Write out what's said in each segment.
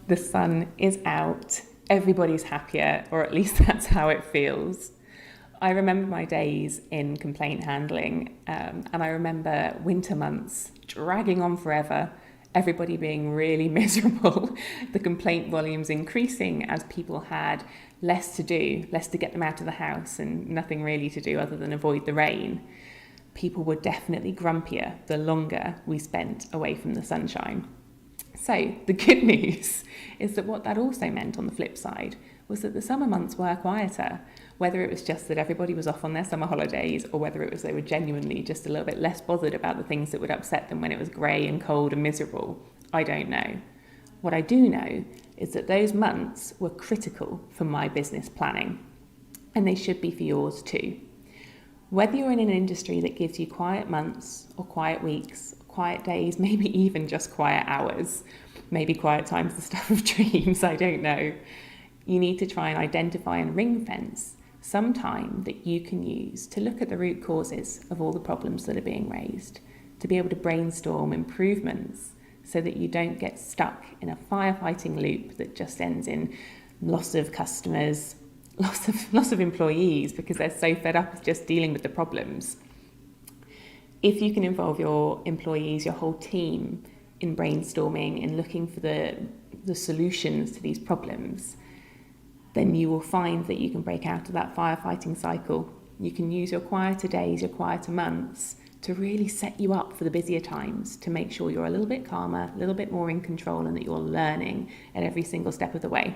the sun is out, everybody's happier, or at least that's how it feels. I remember my days in complaint handling, and I remember winter months dragging on forever, everybody being really miserable, the complaint volumes increasing as people had less to do, less to get them out of the house and nothing really to do other than avoid the rain. People were definitely grumpier the longer we spent away from the sunshine. So the good news is that what that also meant on the flip side was that the summer months were quieter, whether it was just that everybody was off on their summer holidays or whether it was they were genuinely just a little bit less bothered about the things that would upset them when it was grey and cold and miserable. I don't know. What I do know is that those months were critical for my business planning, and they should be for yours too. Whether you're in an industry that gives you quiet months or quiet weeks, quiet days, maybe even just quiet hours, maybe quiet time's the stuff of dreams, I don't know. You need to try and identify and ring fence some time that you can use to look at the root causes of all the problems that are being raised, to be able to brainstorm improvements so that you don't get stuck in a firefighting loop that just ends in loss of customers, loss of employees because they're so fed up with just dealing with the problems. If you can involve your employees, your whole team in brainstorming and looking for the solutions to these problems, then you will find that you can break out of that firefighting cycle. You can use your quieter days, your quieter months to really set you up for the busier times, to make sure you're a little bit calmer, a little bit more in control, and that you're learning at every single step of the way.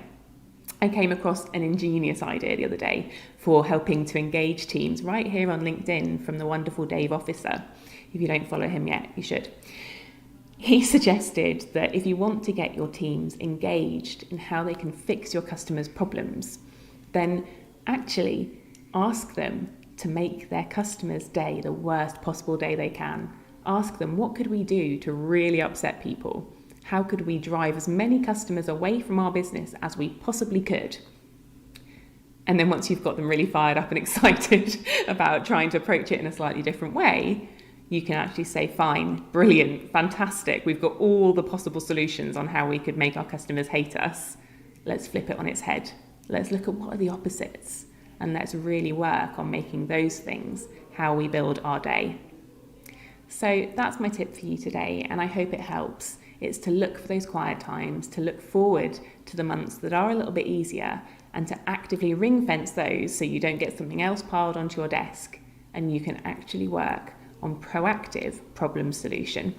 I came across an ingenious idea the other day for helping to engage teams right here on LinkedIn from the wonderful Dave Officer. If you don't follow him yet, you should. He suggested that if you want to get your teams engaged in how they can fix your customers' problems, then actually ask them to make their customers' day the worst possible day they can. Ask them, what could we do to really upset people? How could we drive as many customers away from our business as we possibly could? And then once you've got them really fired up and excited about trying to approach it in a slightly different way, you can actually say, fine, brilliant, fantastic. We've got all the possible solutions on how we could make our customers hate us. Let's flip it on its head. Let's look at what are the opposites. And let's really work on making those things how we build our day. So that's my tip for you today, and I hope it helps. It's to look for those quiet times, to look forward to the months that are a little bit easier, and to actively ring fence those so you don't get something else piled onto your desk and you can actually work on proactive problem solution.